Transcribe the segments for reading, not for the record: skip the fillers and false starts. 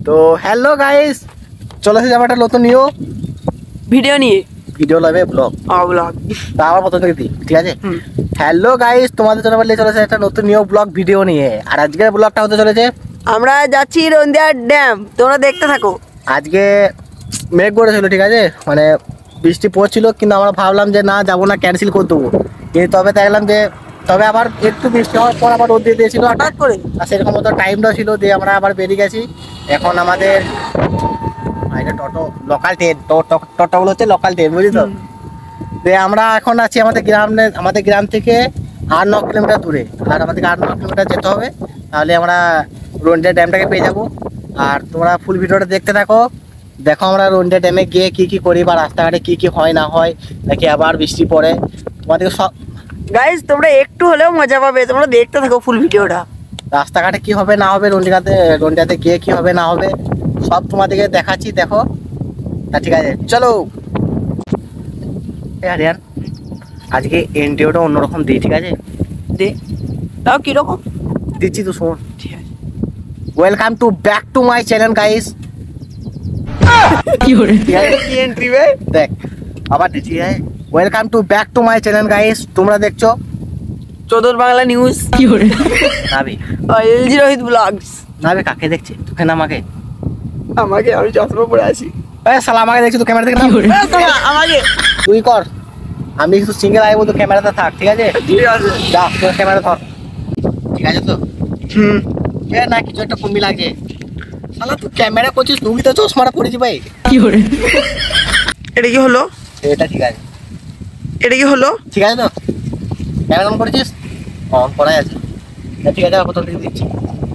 তো hello guys, চলে এসেছি আমার একটা নতুন নিউ ভিডিও নিয়ে। ভিডিও লাগবে ব্লগ ব্লগ তা আমার প্রথম থেকে দিই, ঠিক আছে? হ্যালো গাইস, তোমাদের জন্য বললে চলেছে একটা নতুন নিউ ব্লগ ভিডিও নিয়ে। আর আজকের ব্লগটা হতে চলেছে, আমরা যাচ্ছি রন্দিয়া ড্যাম, তোমরা দেখতে থাকো। আজকে মেঘ করেছিল, ঠিক আছে, মানে বৃষ্টি পড়ছিল, কিন্তু আমরা ভাবলাম যে না যাবো না, ক্যান্সেল করে দেবো। কিন্তু তবে দেখলাম যে তবে আবার একটু বৃষ্টি হওয়ার পর আবার রোদ দিয়ে দিয়েছিল হঠাৎ করে, আর সেরকম মতো টাইমটাও ছিল দিয়ে আমরা আবার বেরিয়ে গেছি। এখন আমাদের এটা টোটো লোকাল ট্রেন, টোটোগুলো হচ্ছে লোকাল ট্রেন, বুঝলি তো? দিয়ে আমরা এখন আছি আমাদের গ্রাম থেকে 8-9 কিলোমিটার দূরে। আর আমাদেরকে 8-9 কিলোমিটার যেতে হবে, তাহলে আমরা রন্ডিয়া ড্যামটাকে পেয়ে যাবো। আর তোমরা ফুল ভিডিওটা দেখতে থাকো, দেখো আমরা রন্ডিয়া ড্যামে গিয়ে কি কি করি বা রাস্তাঘাটে কি কি হয় না হয়, নাকি আবার বৃষ্টি পড়ে, তোমাদেরকে সব গাইস তোমরা একটু হলেও মজা পাবে, তোমরা দেখতে থাকো ফুল ভিডিওটা। রাস্তাঘাটে কি হবে না হবে, রন্ডিয়াতে গিয়ে কি হবে না হবে সব তোমাদেরকে দেখাচ্ছি, দেখো। তা ঠিক আছে, চলো। আরিয়ান, আজকে এন্ট্রিওটা অন্যরকম দিই, ঠিক আছে? দে তাও কিরকম দিচ্ছি তো, শোন। ঠিক আছে। Welcome to back to my channel guys. কি করে কি এন্ট্রি বে, দেখ আবার দিচ্ছি। Welcome to back to my channel guys. তোমরা দেখছো চোদর বাংলা নিউজ। কি করে নাবি এলজি রোহিত ব্লগস। নাবি কাকে দেখছি, তোকে না আমাকে? আমাকে, আমি চশমা পরে আছি। শালা আমাকে দেখছি তো, ক্যামেরা দেখে না আমাকে তুই কর, আমি একটু সিঙ্গেল আইবো, তো ক্যামেরাতে থাক, ঠিক আছে? ঠিক আছে, যা তোর ক্যামেরা ধর, ঠিক আছে তো? না কিছু একটা কমবি লাগছে। শালা তুই ক্যামেরা করছিস, তুই তো চশমাটা পড়েছি ভাই। কি করে এটা কি হলো? এটা ঠিক আছে, এটা কি হলো? ঠিক আছে তো? ক্যামেরা অন করেছিস? অন করাই আছে, ঠিক আছে। প্রথম থেকে দিচ্ছি,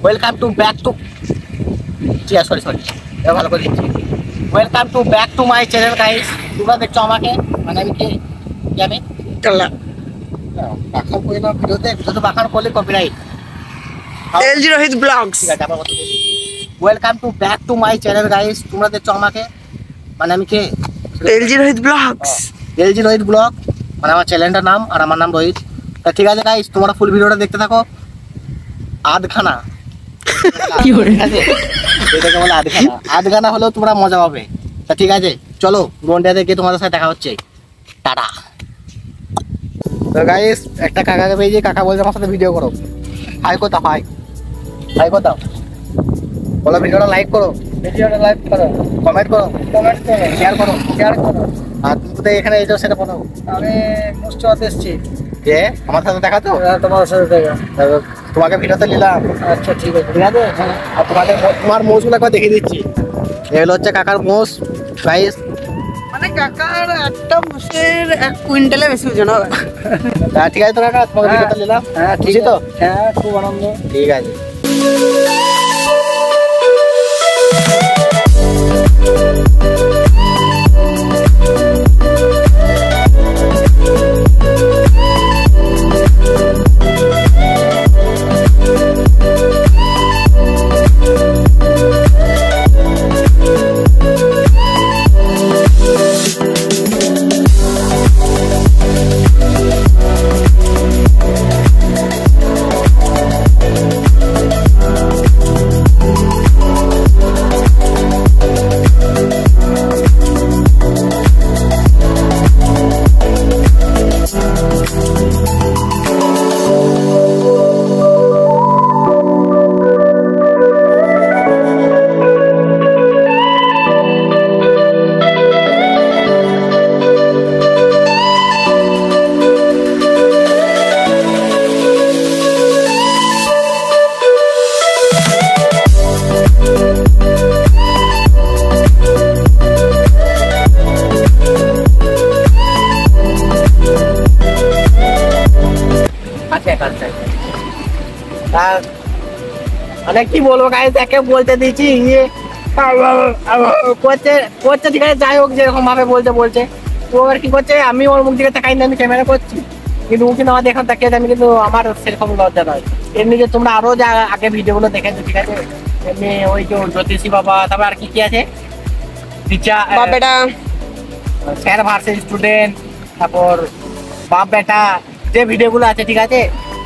ওয়েলকাম টু ব্যাক টু, ঠিক আছে, সরি এবার ভালো করে দিচ্ছি। Welcome to back to my channel guys. তোমরা দেখছো আমাকে, মানে আমি কে? আমি চলা বাখান করি না ভিডিওতে, ভিডিওতে বাখান করলে কপিরাইট। LG Rohit blogs. ঠিক আছে, আবার কথা বলছি। Welcome to back to my channel guys. তোমরা দেখছো আমাকে, মানে আমি কে? LG Rohit blogs. LG Rohit blog, মানে আমার চ্যানেলটার নাম, আর আমার নাম রোহিত। তা ঠিক আছে গাইস, তোমরা ফুল ভিডিওটা দেখতে থাকো। আধখানা কি করে এটাকে বলে আধখানা। আধখানা হলেও তোমরা মজা পাবে। তা ঠিক আছে, চলো রন্ডিয়াতে গিয়ে তোমাদের সাথে দেখা হচ্ছে। টাটা। তো গাইস, একটা কাকাকে পেয়েছি, কাকা বলছে আমার সাথে ভিডিও করো। হাই কোথাও, হাই কোথাও বলো, ভিডিওটা লাইক করো, ভিডিওটা লাইক করো, কমেন্ট করো, শেয়ার করো। আর তুমি তো এখানে এসো, সেটা বলো। আমি মুস্তাফা এসেছি। যে আমার সাথে দেখা তো, তোমার সাথে দেখা। তোমাকে ভিডিওতে নিলাম। আচ্ছা ঠিক আছে, ঠিক আছে। আর তোমার মোষগুলো একবার দেখিয়ে দিচ্ছি। এগুলো হচ্ছে কাকার মোষ গাইস। মানে কাকার একটা মোষের 1 কুইন্টালে বেশি ওজন হবে। ঠিক আছে তো কাকা, তোমাকে ভিডিওতে নিলাম। হ্যাঁ ঠিক খুশি তো? হ্যাঁ খুব আনন্দ। ঠিক আছে। মানে কি বলবো গাইস, একে বলতে দিচ্ছি ইয়ে করছে, ঠিক আছে, যাই হোক, যেরকম ভাবে বলছে তো আর কি করছে, আমি ওর মুখ দিকে তাকাই না, আমি ক্যামেরা করছি, কিন্তু ও কিন্তু আমার দেখুন তাকিয়ে, আমি কিন্তু আমার সেরকম লজ্জা নয়। এমনি যে তোমরা আরো যা আগে ভিডিওগুলো দেখেছো, ঠিক আছে, এমনি ওই যে জ্যোতিষী বাবা, তারপর আর কি আছে, টিচার বাপেটা, স্যার ভার্সেস স্টুডেন্ট, তারপর বাপ বেটা যে ভিডিওগুলো আছে, ঠিক আছে,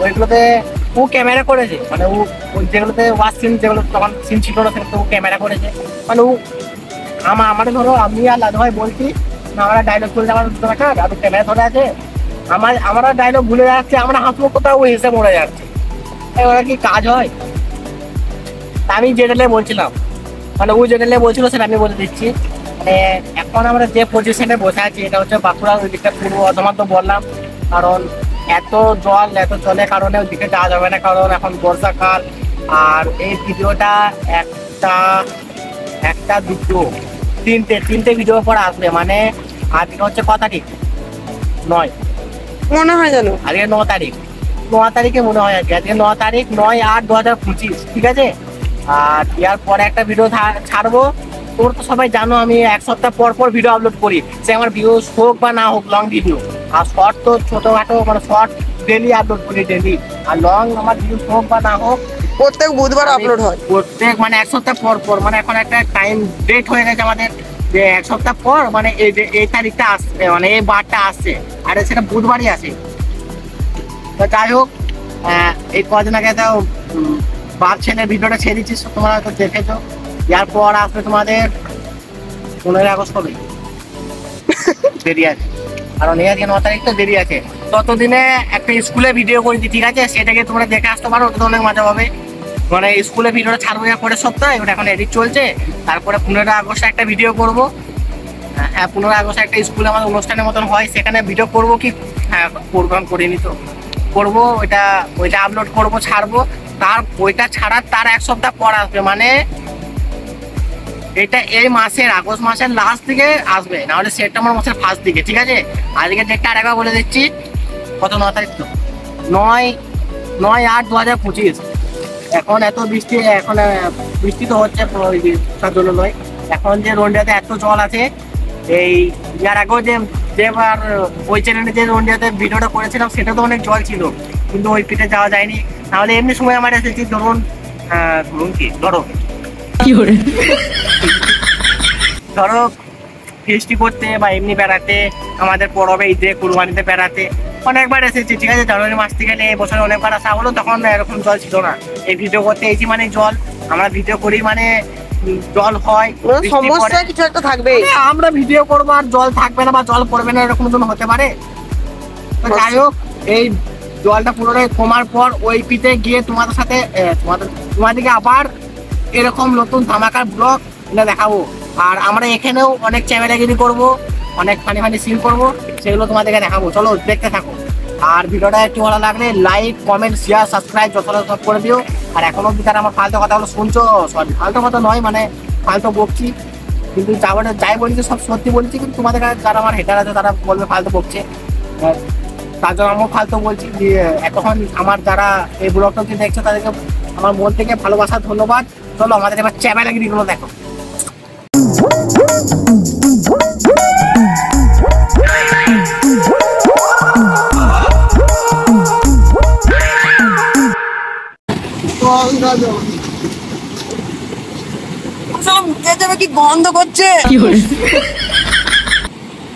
ওইগুলোতে ও ক্যামেরা করেছে, মানে ও ওই যেগুলোতে ওয়াশ সিন, যেগুলো তখন সিন ছিল না সেগুলো ও ক্যামেরা করেছে। মানে ও আমাদের ধরো আমি আর লাদু ভাই বলছি না, আমরা ডায়লগ করে যাওয়ার আর ক্যামেরা ধরে আছে, আমরা ডায়লগ ভুলে যাচ্ছি, আমরা হাসবো কোথাও, ও হেসে মরে যাচ্ছে। ওরা কি কাজ হয়? তা আমি যেটা বলছিলাম, মানে ও যেটা বলছিল সেটা আমি বলে দিচ্ছি। মানে এখন আমরা যে পজিশনে বসে আছি এটা হচ্ছে বাঁকুড়া, ওই দিকটা পূর্ব বর্ধমান তো বললাম, কারণ এত জলের কারণে ওই দিকে যাওয়া যাবে না, কারণ এখন বর্ষাকাল। আর এই ভিডিওটা একটা দুটো তিনটে ভিডিও পর আসবে, মানে আজকে হচ্ছে ক তারিখ? 9 মনে হয় জানো আজকে 9 তারিখ, 9 তারিখে মনে হয় আজকে 9 তারিখ 9/8/2025, ঠিক আছে? আর ইয়ার পরে একটা ভিডিও ছাড়বো। তোর তো সবাই জানো আমি এক সপ্তাহ পর পর ভিডিও আপলোড করি, সে আমার ভিউজ হোক বা না হোক, লং ভিডিও। আর শর্ট তো ছোটখাটো, মানে শর্ট ডেলি আপলোড করি ডেলি। আর লং আমার ভিউজ হোক বা না হোক, প্রত্যেক বুধবার আপলোড হয়। প্রত্যেক মানে এক সপ্তাহ পর পর, মানে এখন একটা টাইম ডেট হয়ে গেছে আমাদের যে এক সপ্তাহ পর, মানে এই তারিখটা আসছে, মানে এই বারটা আসছে, আর সেটা বুধবারই আসে। তো যাই হোক, এই কদিন আগে তো বার ছেলের ভিডিওটা ছেড়ে দিচ্ছিস, তোমরা তো দেখেছো। ইয়ার পর আসবে তোমাদের 15 আগস্ট হবে, দেরি আছে, কারণ এই আজকে 9 তারিখ তো দেরি আছে। ততদিনে একটা স্কুলে ভিডিও করেছি, ঠিক আছে? সেটাকে তোমরা দেখে আসতে পারো, ওটা অনেক মজা হবে। মানে স্কুলে ভিডিওটা ছাড়বো পরের সপ্তাহে, ওটা এখন এডিট চলছে। তারপরে 15 আগস্টে একটা ভিডিও করবো। হ্যাঁ, 15 আগস্টে একটা স্কুলে আমাদের অনুষ্ঠানের মতন হয়, সেখানে ভিডিও করবো কি? হ্যাঁ, প্রোগ্রাম করিনি তো, করবো। ওইটা আপলোড করবো, ছাড়বো। ওইটা ছাড়ার তার এক সপ্তাহ পর আসবে, মানে এটা এই মাসের আগস্ট মাসের লাস্ট দিকে আসবে, না হলে সেপ্টেম্বর মাসের ফার্স্ট দিকে, ঠিক আছে? আজকে ডেটটা আরেকবার বলে দিচ্ছি, কত? 9 তারিখ তো, 9/8/2025। এখন এত বৃষ্টি, এখন বৃষ্টি তো হচ্ছে তার জন্য নয়। এখন যে রন্ডিয়াতে এত জল আছে, এই ইয়ার আগেও যেবার ওই চ্যানেলে যে রন্ডিয়াতে ভিডিওটা করেছিলাম সেটা তো অনেক জল ছিল, কিন্তু ওই পিঠে যাওয়া যায়নি। তাহলে এমনি সময় আমার এসেছি, ধরুন ধরো ফেস্টি করতে বা এমনি বেড়াতে, আমাদের পরবে ঈদে কুরবানিতে বেড়াতে অনেকবার এসেছি, ঠিক আছে? জানুয়ারি মাস থেকে এই বছর অনেকবার আসা হলো, তখন এরকম জল ছিল না। এই ভিডিও করতে এসেছি মানে জল, আমরা ভিডিও করি মানে জল হয়, সমস্যা কিছু একটা থাকবে। আমরা ভিডিও করবো আর জল থাকবে না বা জল পড়বে না, এরকম জন্য হতে পারে। তো যাই হোক, এই জলটা পুরোটাই কমার পর ওই পিঠে গিয়ে তোমাদের সাথে তোমাদেরকে আবার এরকম নতুন ধামাকার ব্লগ দেখাবো। আর আমরা এখানেও অনেক চ্যামেলাগিরি করবো, অনেক ফানি সিন করবো, সেগুলো তোমাদেরকে দেখাবো। চলো দেখতে থাকো। আর ভিডিওটা একটু ভালো লাগলে লাইক, কমেন্ট, শেয়ার, সাবস্ক্রাইব যতটা সব করে দিও। আর এখনো অব্দি তারা আমার ফালতু কথাগুলো শুনছো, সরি ফালতু কথা নয়, মানে ফালতু বকছি, কিন্তু যাই বলেছি সব সত্যি বলেছি, কিন্তু তোমাদের কাছে যারা আমার হেটার আছে তারা বলবে ফালতু বকছে, তার জন্য আমিও ফালতু বলছি। এখন আমার যারা এই ব্লগটা দেখছো তাদেরকে আমার মন থেকে ভালোবাসা, ধন্যবাদ। চলো আমাদের এবার চ্যামেলাগিরিগুলো দেখো। মুখে যাবে কি গন্ধ করছে,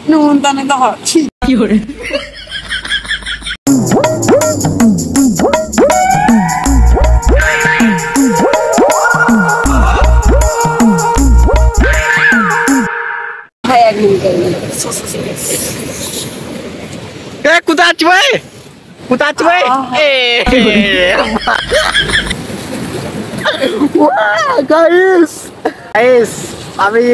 নুন টানে তো হচ্ছে। কোথায় আছি ভাই, কোথায় আছি ভাই? আমি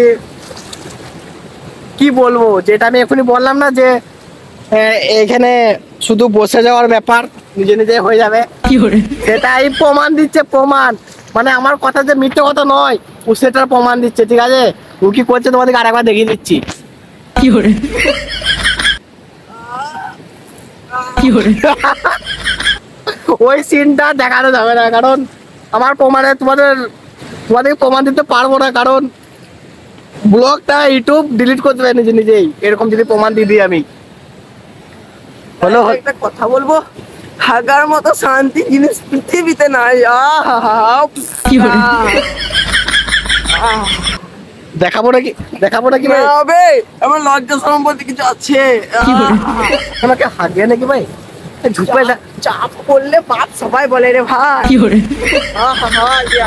কি বলবো, যেটা আমি এখনই বললাম না যে এখানে শুধু বসে যাওয়ার ব্যাপার নিজে নিজে হয়ে যাবে, সেটাই প্রমাণ দিচ্ছে। প্রমাণ মানে আমার কথা যে মিথ্যে কথা নয়, ও সেটার প্রমাণ দিচ্ছে, ঠিক আছে? ও কি করছে তোমাদেরকে আরেকবার দেখিয়ে দিচ্ছি। ওই সিনটা দেখানো যাবে না, কারণ আমার প্রমাণে তোমাদের প্রমাণ দিতে পারবো না, কারণ ব্লগটা ইউটিউব ডিলিট করতে পারে নিজেই, এরকম যদি প্রমাণ দিয়ে দিই আমি। হলো একটা কথা বলবো, হাগার মতো শান্তি জিনিস পৃথিবীতে নাই। দেখাবো নাকি ভাই? হবে আমার লজ্জা শরম বলতে কিছু আছে। আমাকে হাগিয়ে নাকি ভাই? ঝুপে চাপ পড়লে বাপ সবাই বলে রে ভাই কি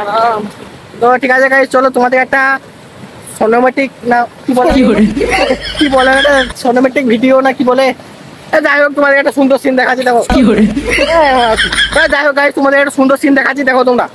আরাম। তো ঠিক আছে গাইস, চলো তোমাদের একটা সিনেমেটিক না কি বলে কি বলে এটা সিনেমেটিক ভিডিও না কি বলে, যাই হোক তোমাদের একটা সুন্দর সিন দেখাচ্ছি দেখো। যাই হোক গাইস, তোমাদের একটা সুন্দর সিন দেখাচ্ছি দেখো তোমরা।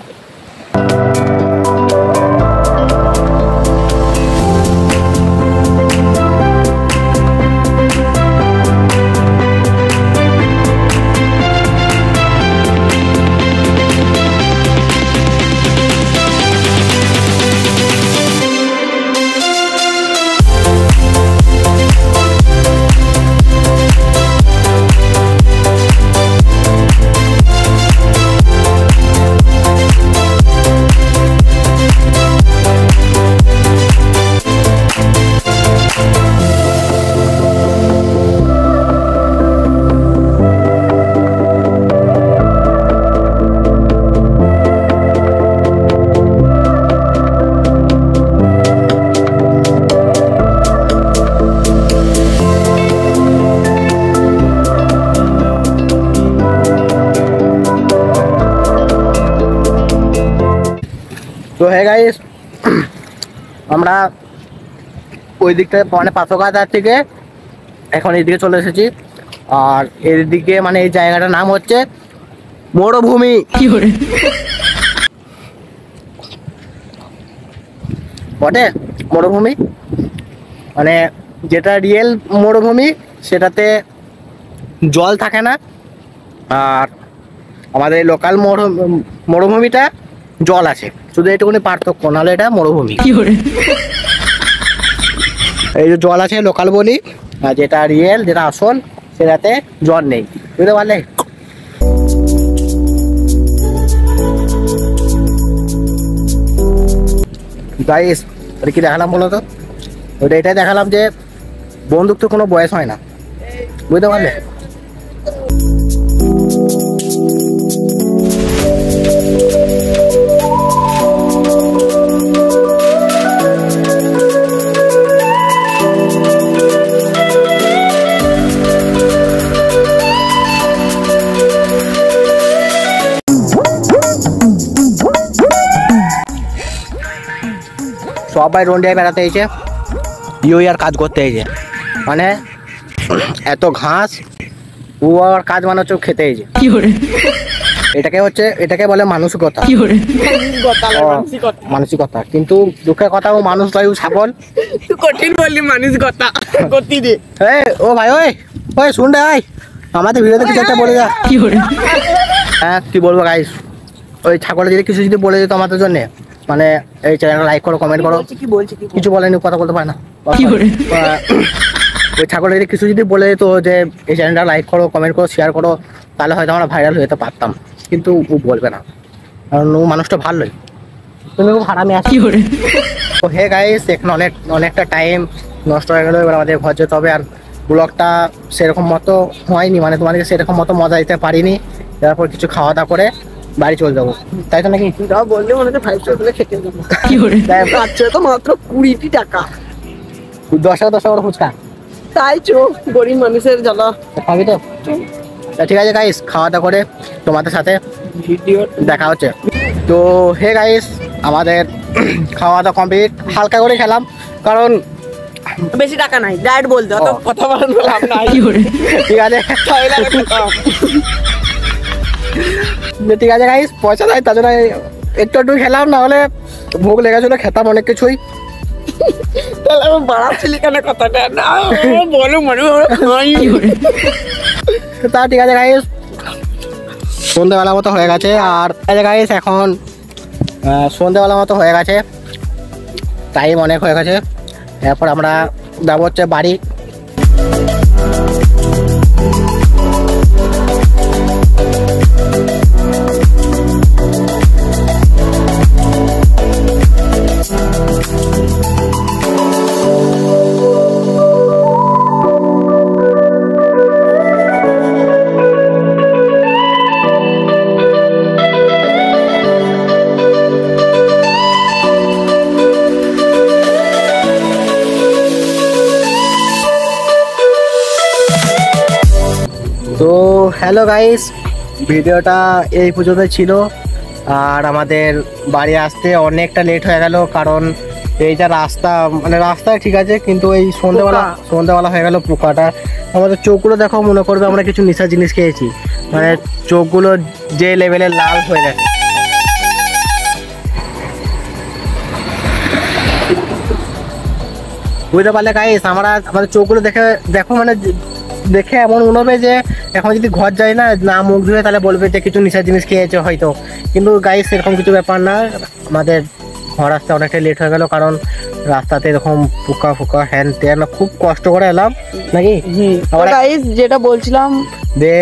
তো হে গাইস, আমরা ওই দিকটা মানে পাথরঘাটার থেকে এখন এইদিকে চলে এসেছি। আর এর দিকে মানে এই জায়গাটার নাম হচ্ছে মরুভূমি। বটে মরুভূমি মানে যেটা রিয়েল মরুভূমি সেটাতে জল থাকে না, আর আমাদের লোকাল মরুভূমিটা জল আছে, শুধু এইটুকুনি পার্থক্য, নাহলে এটা মরুভূমি। এই যে জল আছে লোকাল বলি, আর যেটা রিয়েল যেটা আসল সেটাতে জল নেই, বুঝতে পারলে? গাইস ওটা কি দেখালাম বলো তো? ওটা এটাই দেখালাম যে বন্দুক তো কোনো বয়স হয় না, বুঝতে পারলে? সবাই রন্ডিয়ায় বেড়াতে এসে আর কাজ করতে এসে, মানে এত ঘাস ও আর কাজ মানে হচ্ছে খেতে এসে। এটাকে বলে মানসিকতা। মানসিকতা, কিন্তু দুঃখের কথা ও মানুষ নয়, ও ছাগল। কঠিন বললি মানসিকতা করতে দে। ও ভাই ওই ওই শুন রে ভাই, আমাদের ভিডিওতে কিছু একটা বলে যা। হ্যাঁ কি বলবো গাইস, ওই ছাগলের যদি কিছু যদি বলে দিত আমাদের জন্য, মানে এই চ্যানেলটা লাইক করো, কমেন্ট করো। কিছু বলেনি, কথা বলতে পারে না। ওই ছাগলের কিছু যদি বলে দিত যে এই চ্যানেলটা লাইক করো, কমেন্ট করো, শেয়ার করো, তাহলে হয়তো আমরা ভাইরাল হয়ে যেতে পারতাম, কিন্তু ও বলবে না, কারণ ও মানুষটা ভালোই। তুমি খুব হারামি আসি। তো হে গাইস, এখন অনেকটা টাইম নষ্ট হয়ে গেলো, এবার আমাদের ঘর যেতে হবে। আর ব্লগটা সেরকম মতো হয়নি, মানে তোমাদেরকে সেরকম মতো মজা দিতে পারিনি। তারপর কিছু খাওয়া দাওয়া করে বাড়ি চলে যাবো, তাই তো নাকি? যা বললে মনে হচ্ছে 5 টাকা খেতে যাবো। আচ্ছা তো মাত্র 20 টাকা, 10 টাকা ফুচকা, তাই চো গরিব মানুষের জ্বালা খাবি তো? ঠিক আছে গাইস, খাওয়া দাওয়া করে তোমাদের সাথে ভিডিও দেখা হচ্ছে। তো হে গাইস, আমাদের খাওয়া দাওয়া কমপ্লিট, হালকা করে খেলাম, কারণ বেশি টাকা নাই, ডায়েট বলতে অত কথা বাড়ানো লাভ নাই। ঠিক আছে ঠিক আছে গাইস, পয়সা নাই তার জন্য একটু একটু খেলাম, না হলে ভোগ লেগেছিল, খেতাম অনেক কিছুই। তাহলে আমি বাড়াচ্ছিলি কেন কথাটা? না বলো মনে তা ঠিক আছে গাইস, সন্ধ্যেবেলা মতো হয়ে গেছে। আর গাইস এখন সন্ধ্যেবেলা মতো হয়ে গেছে, টাইম অনেক হয়ে গেছে। এরপর আমরা যাবো হচ্ছে বাড়ি। হ্যালো গাইস, ভিডিওটা এই পর্যন্ত ছিল। আর আমাদের বাড়ি আসতে অনেকটা লেট হয়ে গেল, কারণ এইটা রাস্তা মানে রাস্তায় ঠিক আছে, কিন্তু এই সন্ধ্যাবেলা হয়ে গেল। পোকাটা আমাদের চোখগুলো দেখো, মনে করবে আমরা কিছু নেশা জিনিস খেয়েছি, মানে চোখগুলো যে লেভেলের লাল হয়ে গেছে। বুঝতে পারলে গাইস, আমাদের চোখগুলো দেখো মানে দেখে এমন মনে হবে যে এখন যদি ঘর যাই না মুখ ধুয়ে, তাহলে বলবে যে কিছু নেশার জিনিস খেয়েছে হয়তো। কিন্তু গাইস এরকম কিছু ব্যাপার না, আমাদের ঘর আসতে অনেকটা লেট হয়ে গেল, কারণ রাস্তাতে এরকম পোকা হ্যান ত্যান, খুব কষ্ট করে এলাম নাকি। আবার গাইস যেটা বলছিলাম, যে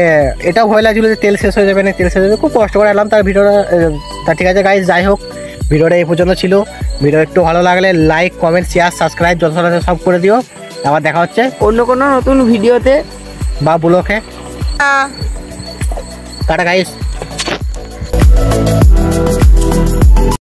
এটা ভয় লাগছিল যে তেল শেষ হয়ে যাবে, খুব কষ্ট করে এলাম। তার ভিডিওটা তা ঠিক আছে গাইস, যাই হোক ভিডিওটা এই পর্যন্ত ছিল। ভিডিও একটু ভালো লাগলে লাইক, কমেন্ট, শেয়ার, সাবস্ক্রাইব যত সব করে দিও। আবার দেখা হচ্ছে অন্য কোনো নতুন ভিডিওতে বা ব্লগে। Tata guys.